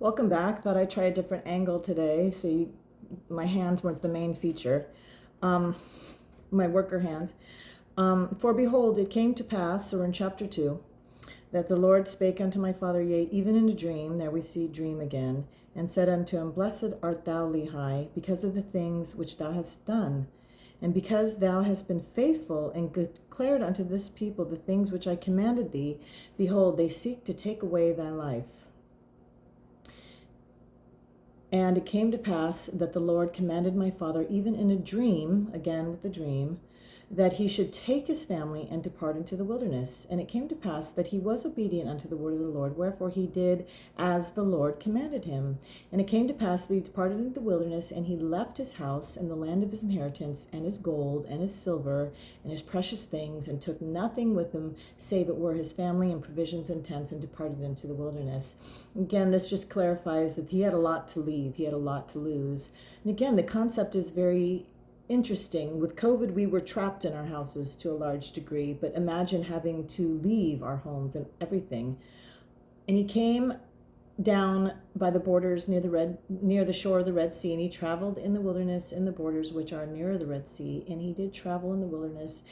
Welcome back. Thought I'd try a different angle today. My hands weren't the main feature. Um, my worker hands. For behold, it came to pass, so we're in chapter 2, that the Lord spake unto my father, yea, even in a dream, there we see dream again, and said unto him, Blessed art thou, Lehi, because of the things which thou hast done, and because thou hast been faithful and declared unto this people the things which I commanded thee. Behold, they seek to take away thy life. And it came to pass that the Lord commanded my father, even in a dream, again with the dream, that he should take his family and depart into the wilderness. And it came to pass that he was obedient unto the word of the Lord, wherefore he did as the Lord commanded him. And it came to pass that he departed into the wilderness, and he left his house and the land of his inheritance, and his gold, and his silver, and his precious things, and took nothing with him, save it were his family and provisions and tents, and departed into the wilderness. Again, this just clarifies that he had a lot to leave, he had a lot to lose. And again, the concept is very interesting. With COVID, we were trapped in our houses to a large degree, but imagine having to leave our homes and everything. And he came down by the borders near the shore of the Red Sea, and he traveled in the wilderness in the borders which are near the Red Sea. And he did travel in the wilderness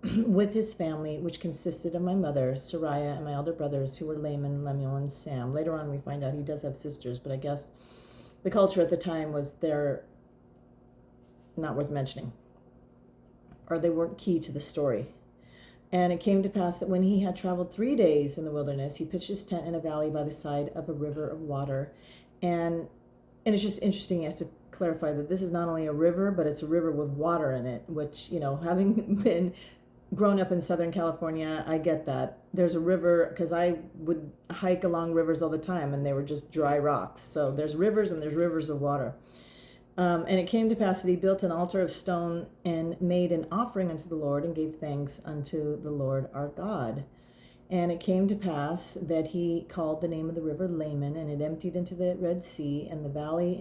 with his family, which consisted of my mother, Sariah, and my elder brothers, who were Laman, Lemuel, and Sam. Later on, we find out he does have sisters, but I guess the culture at the time was they're not worth mentioning, or they weren't key to the story. And it came to pass that when he had traveled 3 days in the wilderness, he pitched his tent in a valley by the side of a river of water. And it's just interesting, he has to clarify that this is not only a river, but it's a river with water in it, which, having been grown up in Southern California, I get that. There's a river, because I would hike along rivers all the time, and they were just dry rocks. So there's rivers and there's rivers of water. And it came to pass that he built an altar of stone and made an offering unto the Lord and gave thanks unto the Lord our God. And it came to pass that he called the name of the river Laman, and it emptied into the Red Sea, and the valley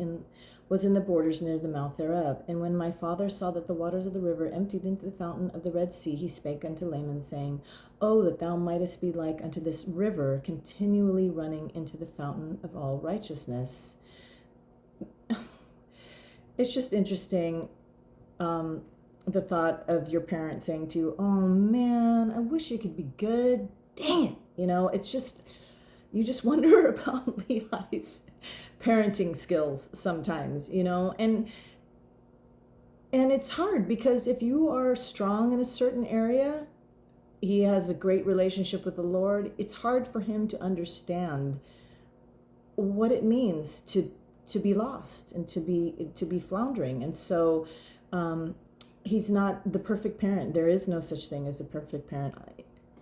was in the borders near the mouth thereof. And when my father saw that the waters of the river emptied into the fountain of the Red Sea, he spake unto Laman, saying, Oh, that thou mightest be like unto this river, continually running into the fountain of all righteousness. It's just interesting, the thought of your parent saying to you, oh man, I wish it could be good. Dang it. It's just, you just wonder about Lehi's parenting skills sometimes, and it's hard because if you are strong in a certain area, he has a great relationship with the Lord, it's hard for him to understand what it means to be lost and to be floundering. And so he's not the perfect parent. There is no such thing as a perfect parent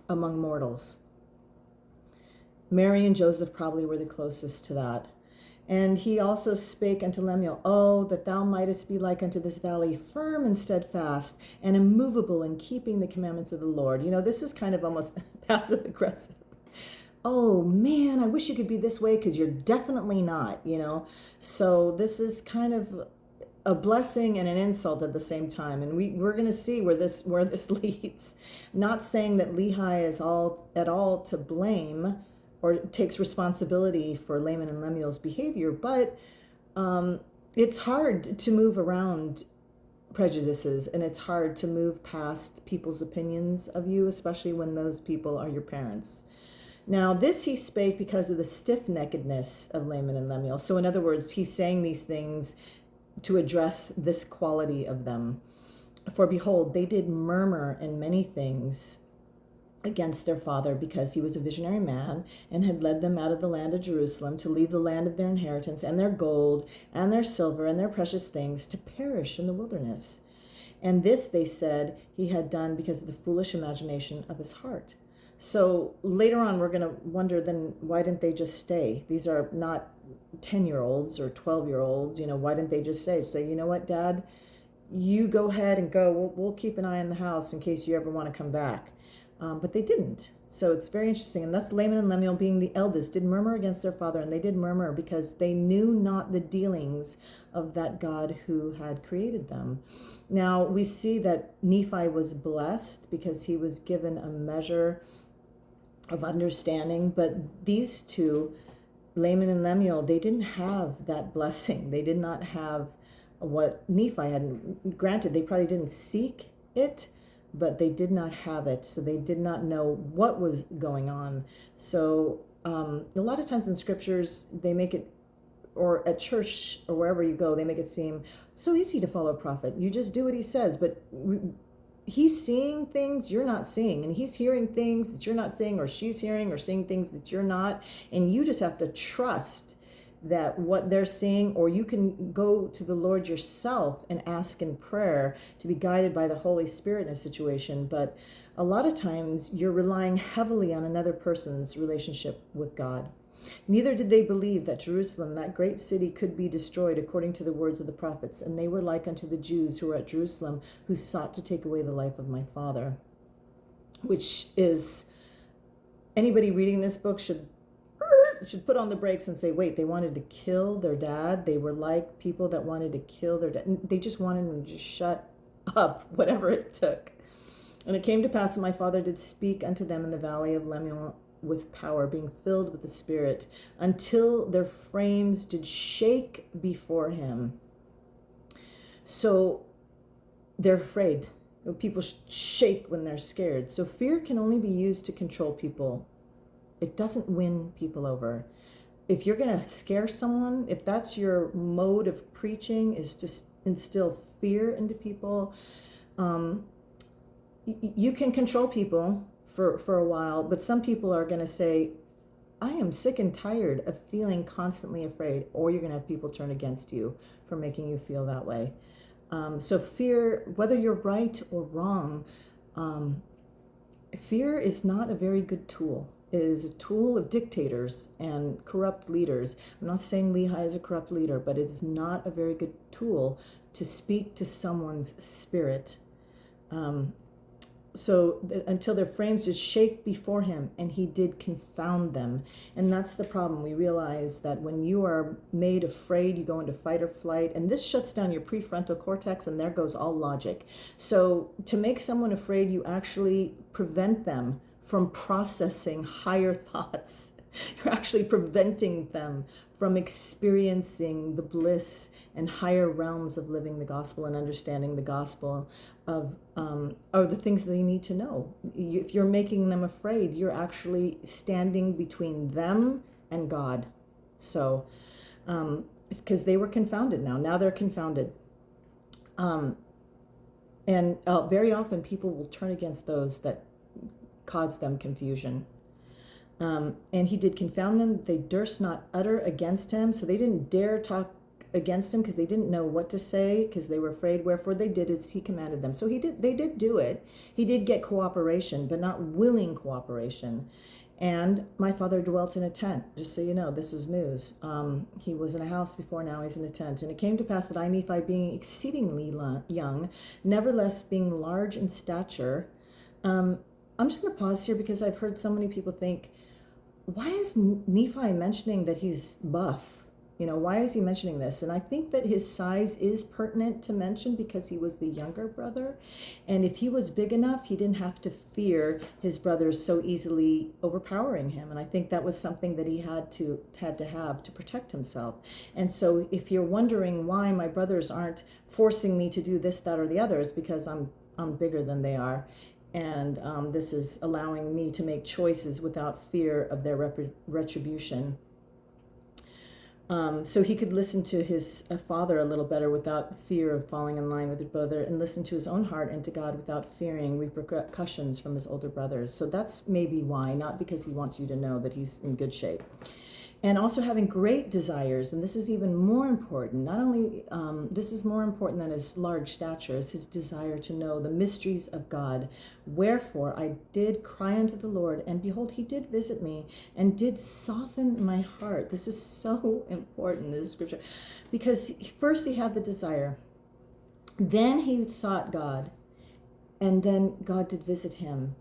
among mortals. Mary and Joseph probably were the closest to that. And he also spake unto Lemuel, Oh, that thou mightest be like unto this valley, firm and steadfast, and immovable in keeping the commandments of the Lord. This is kind of almost passive aggressive. Oh man, I wish you could be this way, because you're definitely not, So this is kind of a blessing and an insult at the same time. And we're going to see where this leads. Not saying that Lehi is at all to blame or takes responsibility for Laman and Lemuel's behavior, but it's hard to move around prejudices, and it's hard to move past people's opinions of you, especially when those people are your parents. Now, this he spake because of the stiff-neckedness of Laman and Lemuel. So in other words, he's saying these things to address this quality of them. For behold, they did murmur in many things against their father, because he was a visionary man and had led them out of the land of Jerusalem to leave the land of their inheritance and their gold and their silver and their precious things to perish in the wilderness. And this, they said, he had done because of the foolish imagination of his heart. So later on, we're going to wonder, then why didn't they just stay? These are not 10-year-olds or 12-year-olds. Why didn't they just say, you know what, Dad, you go ahead and go. We'll keep an eye on the house in case you ever want to come back. But they didn't. So it's very interesting. And thus Laman and Lemuel, being the eldest, did murmur against their father. And they did murmur because they knew not the dealings of that God who had created them. Now we see that Nephi was blessed because he was given a measure of understanding, but these two Laman and Lemuel, they didn't have that blessing. They did not have what Nephi had. Granted, they probably didn't seek it, but they did not have it. So they did not know what was going on. So a lot of times in scriptures, they make it, or at church or wherever you go, they make it seem so easy to follow a prophet. You just do what he says, but he's seeing things you're not seeing, and he's hearing things that you're not seeing, or she's hearing or seeing things that you're not, and you just have to trust that what they're seeing, or you can go to the Lord yourself and ask in prayer to be guided by the Holy Spirit in a situation. But a lot of times you're relying heavily on another person's relationship with God. Neither did they believe that Jerusalem, that great city, could be destroyed according to the words of the prophets. And they were like unto the Jews who were at Jerusalem, who sought to take away the life of my father. Which is, anybody reading this book should put on the brakes and say, wait, they wanted to kill their dad. They were like people that wanted to kill their dad. They just wanted him to just shut up, whatever it took. And it came to pass that my father did speak unto them in the valley of Lemuel with power, being filled with the Spirit, until their frames did shake before him. So they're afraid. People shake when they're scared. So fear can only be used to control people. It doesn't win people over. If you're going to scare someone, if that's your mode of preaching, is to instill fear into people, you can control people for a while, but some people are going to say, I am sick and tired of feeling constantly afraid, or you're going to have people turn against you for making you feel that way. So fear, whether you're right or wrong, fear is not a very good tool. It is a tool of dictators and corrupt leaders. I'm not saying Lehi is a corrupt leader, but it is not a very good tool to speak to someone's spirit. So until their frames did shake before him, and he did confound them. And that's the problem. We realize that when you are made afraid, you go into fight or flight, and this shuts down your prefrontal cortex, and there goes all logic. So to make someone afraid, you actually prevent them from processing higher thoughts. You're actually preventing them from experiencing the bliss and higher realms of living the gospel and understanding the gospel of or the things they need to know. If you're making them afraid, you're actually standing between them and God. So it's because they were confounded now. Now they're confounded. And very often people will turn against those that cause them confusion. And he did confound them. They durst not utter against him. So they didn't dare talk against him because they didn't know what to say, because they were afraid. Wherefore they did as he commanded them. So they did do it. He did get cooperation, but not willing cooperation. And my father dwelt in a tent. Just so you know, this is news. He was in a house before, now he's in a tent. And it came to pass that I, Nephi, being exceedingly young, nevertheless being large in stature. I'm just going to pause here because I've heard so many people think, why is Nephi mentioning that he's buff? Why is he mentioning this? And I think that his size is pertinent to mention because he was the younger brother. And if he was big enough, he didn't have to fear his brothers so easily overpowering him. And I think that was something that he had to have to protect himself. And so if you're wondering why my brothers aren't forcing me to do this, that, or the other, it's because I'm bigger than they are. And this is allowing me to make choices without fear of their retribution. So he could listen to his father a little better without fear of falling in line with his brother, and listen to his own heart and to God without fearing repercussions from his older brothers. So that's maybe why, not because he wants you to know that he's in good shape. And also having great desires, and this is even more important. Not only, this is more important than his large stature, is his desire to know the mysteries of God. Wherefore I did cry unto the Lord, and behold, he did visit me, and did soften my heart. This is so important, this scripture, because first he had the desire, then he sought God, and then God did visit him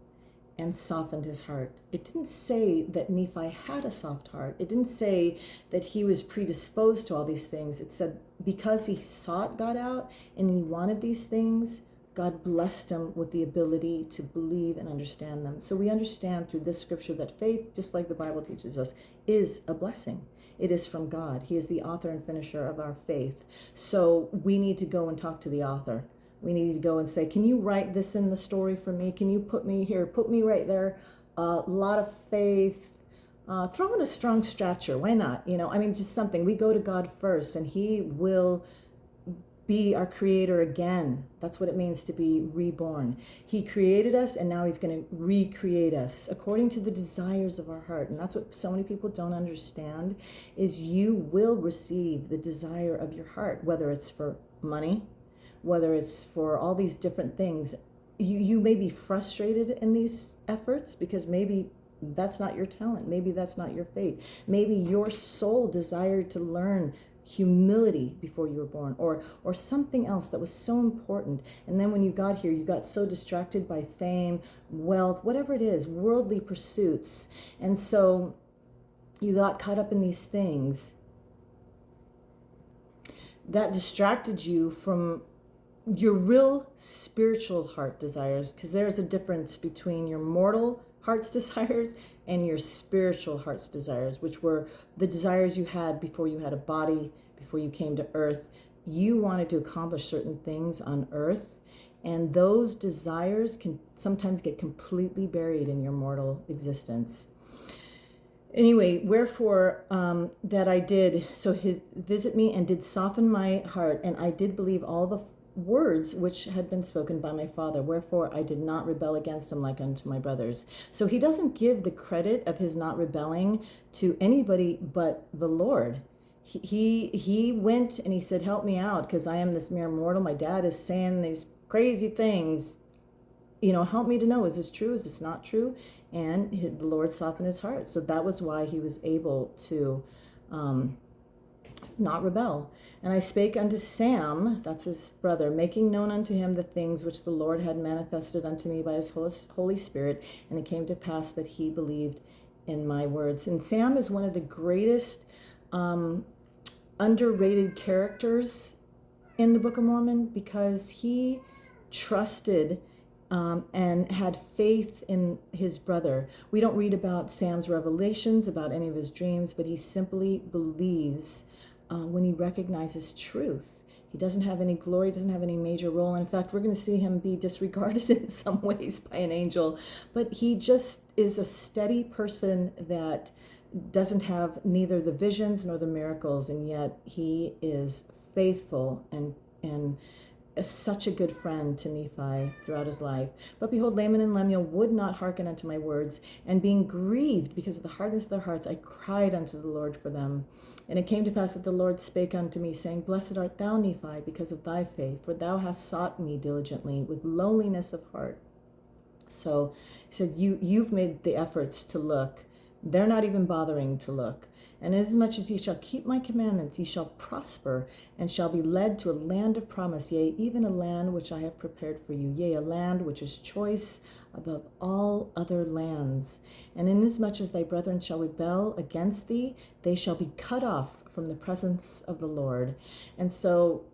and softened his heart. It didn't say that Nephi had a soft heart. It didn't say that he was predisposed to all these things. It said because he sought God out and he wanted these things, God blessed him with the ability to believe and understand them. So we understand through this scripture that faith, just like the Bible teaches us, is a blessing. It is from God. He is the author and finisher of our faith. So we need to go and talk to the author. We need to go and say, can you write this in the story for me? Can you put me here? Put me right there. A lot of faith. Throw in a strong stature. Why not? Just something. We go to God first, and he will be our creator again. That's what it means to be reborn. He created us, and now he's going to recreate us according to the desires of our heart. And that's what so many people don't understand, is you will receive the desire of your heart, whether it's for money, whether it's for all these different things. You may be frustrated in these efforts because maybe that's not your talent. Maybe that's not your fate. Maybe your soul desired to learn humility before you were born, or something else that was so important. And then when you got here, you got so distracted by fame, wealth, whatever it is, worldly pursuits. And so you got caught up in these things that distracted you from your real spiritual heart desires, because there's a difference between your mortal heart's desires and your spiritual heart's desires, which were the desires you had before you had a body, before you came to earth. You wanted to accomplish certain things on earth, and those desires can sometimes get completely buried in your mortal existence. Anyway, wherefore that I did, so he visit me and did soften my heart, and I did believe all the words which had been spoken by my father. Wherefore I did not rebel against him like unto my brothers. So he doesn't give the credit of his not rebelling to anybody but the Lord. He went and he said, help me out, because I am this mere mortal. My dad is saying these crazy things. Help me to know, is this true? Is this not true? And the Lord softened his heart. So that was why he was able to not rebel. And I spake unto Sam, that's his brother, making known unto him the things which the Lord had manifested unto me by his Holy Spirit. And it came to pass that he believed in my words. And Sam is one of the greatest underrated characters in the Book of Mormon, because he trusted and had faith in his brother. We don't read about Sam's revelations, about any of his dreams, but he simply believes when he recognizes truth. He doesn't have any glory, doesn't have any major role. In fact, we're going to see him be disregarded in some ways by an angel, but he just is a steady person that doesn't have neither the visions nor the miracles, and yet he is faithful and is such a good friend to Nephi throughout his life. But behold, Laman and Lemuel would not hearken unto my words, and being grieved because of the hardness of their hearts, I cried unto the Lord for them. And it came to pass that the Lord spake unto me, saying, Blessed art thou, Nephi, because of thy faith, for thou hast sought me diligently with lowliness of heart. So he said, you've made the efforts to look. They're not even bothering to look. And inasmuch as ye shall keep my commandments, ye shall prosper, and shall be led to a land of promise, yea, even a land which I have prepared for you, yea, a land which is choice above all other lands. And inasmuch as thy brethren shall rebel against thee, they shall be cut off from the presence of the Lord. And so,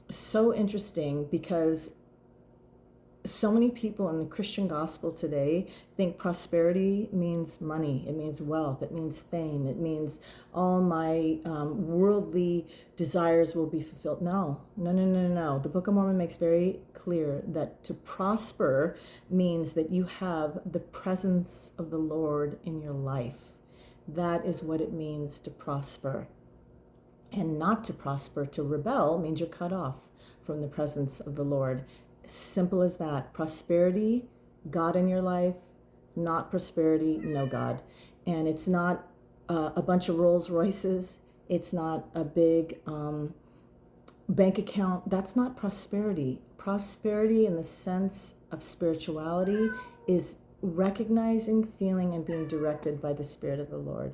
so interesting, because so many people in the Christian gospel today think prosperity means money, it means wealth, it means fame, it means all my worldly desires will be fulfilled. No. The Book of Mormon makes very clear that to prosper means that you have the presence of the Lord in your life. That is what it means to prosper. And not to prosper, to rebel, means you're cut off from the presence of the Lord. Simple as that. Prosperity, God in your life. Not prosperity, no God. And it's not a bunch of Rolls Royces. It's not a big bank account. That's not prosperity. Prosperity in the sense of spirituality is recognizing, feeling, and being directed by the Spirit of the Lord.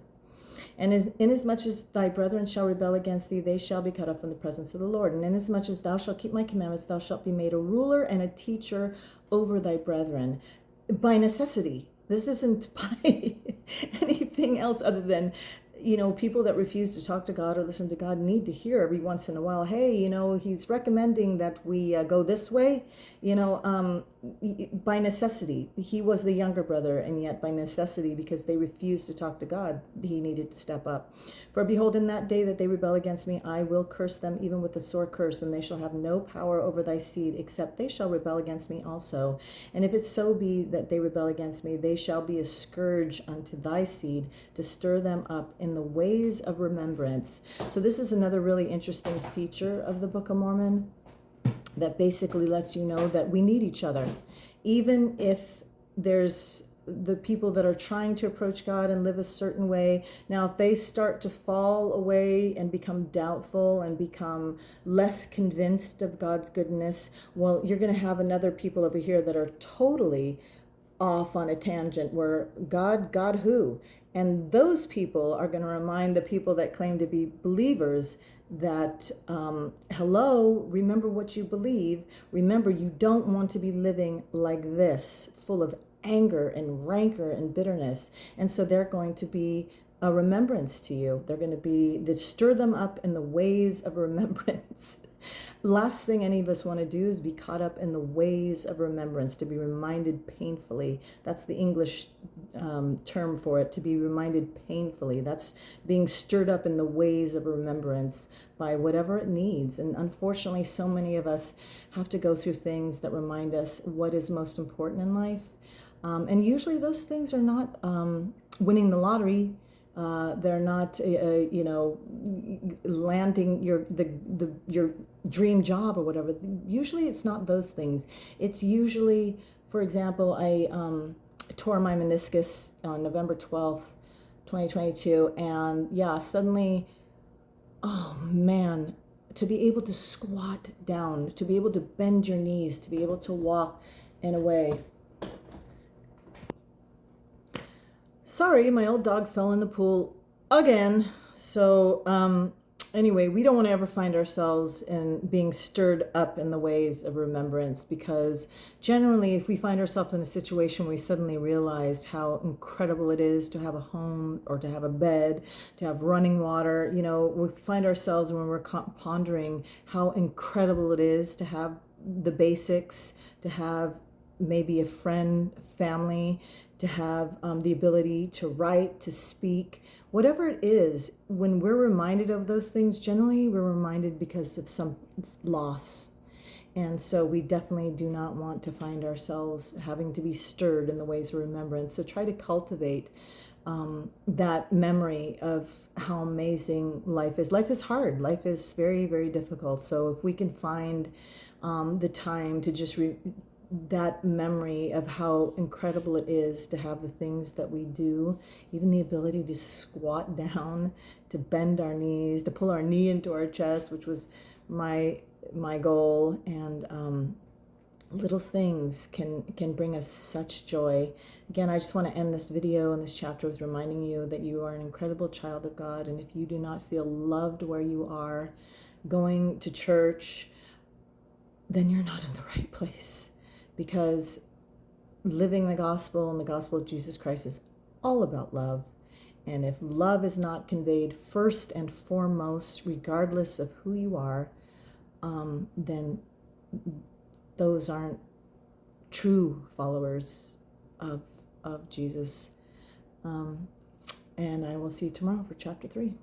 And inasmuch as thy brethren shall rebel against thee, they shall be cut off from the presence of the Lord. And inasmuch as thou shalt keep my commandments, thou shalt be made a ruler and a teacher over thy brethren. By necessity. This isn't by anything else other than, people that refuse to talk to God or listen to God need to hear every once in a while, hey, he's recommending that we go this way. by necessity. He was the younger brother, and yet by necessity, because they refused to talk to God, he needed to step up. For behold, in that day that they rebel against me, I will curse them even with a sore curse, and they shall have no power over thy seed, except they shall rebel against me also. And if it so be that they rebel against me, they shall be a scourge unto thy seed, to stir them up in the ways of remembrance. So this is another really interesting feature of the Book of Mormon, that basically lets you know that we need each other. Even if there's the people that are trying to approach God and live a certain way. Now, if they start to fall away and become doubtful and become less convinced of God's goodness, well, you're going to have another people over here that are totally off on a tangent where God who? And those people are going to remind the people that claim to be believers that, hello, remember what you believe. Remember, you don't want to be living like this, full of anger and rancor and bitterness. And so they're going to be a remembrance to you. They're going to be, that stir them up in the ways of remembrance. Last thing any of us want to do is be caught up in the ways of remembrance, to be reminded painfully. That's the English term for it, to be reminded painfully. That's being stirred up in the ways of remembrance by whatever it needs. And unfortunately, so many of us have to go through things that remind us what is most important in life. And usually those things are not winning the lottery. They're not, landing your dream job or whatever. Usually it's not those things. It's usually, for example, I tore my meniscus on November 12th, 2022. And yeah, suddenly, oh man, to be able to squat down, to be able to bend your knees, to be able to walk in a way. Sorry, my old dog fell in the pool again. So anyway, we don't want to ever find ourselves in being stirred up in the ways of remembrance, because generally if we find ourselves in a situation where we suddenly realized how incredible it is to have a home or to have a bed, to have running water, we find ourselves when we're pondering how incredible it is to have the basics, to have maybe a friend, family, to have the ability to write, to speak, whatever it is. When we're reminded of those things, generally we're reminded because of some loss. And so we definitely do not want to find ourselves having to be stirred in the ways of remembrance. So try to cultivate that memory of how amazing life is. Life is hard. Life is very, very difficult. So if we can find the time to just that memory of how incredible it is to have the things that we do, even the ability to squat down, to bend our knees, to pull our knee into our chest, which was my goal. And little things can bring us such joy. Again, I just want to end this video and this chapter with reminding you that you are an incredible child of God. And if you do not feel loved where you are, going to church, then you're not in the right place. Because living the gospel and the gospel of Jesus Christ is all about love. And if love is not conveyed first and foremost, regardless of who you are, then those aren't true followers of Jesus. And I will see you tomorrow for chapter 3.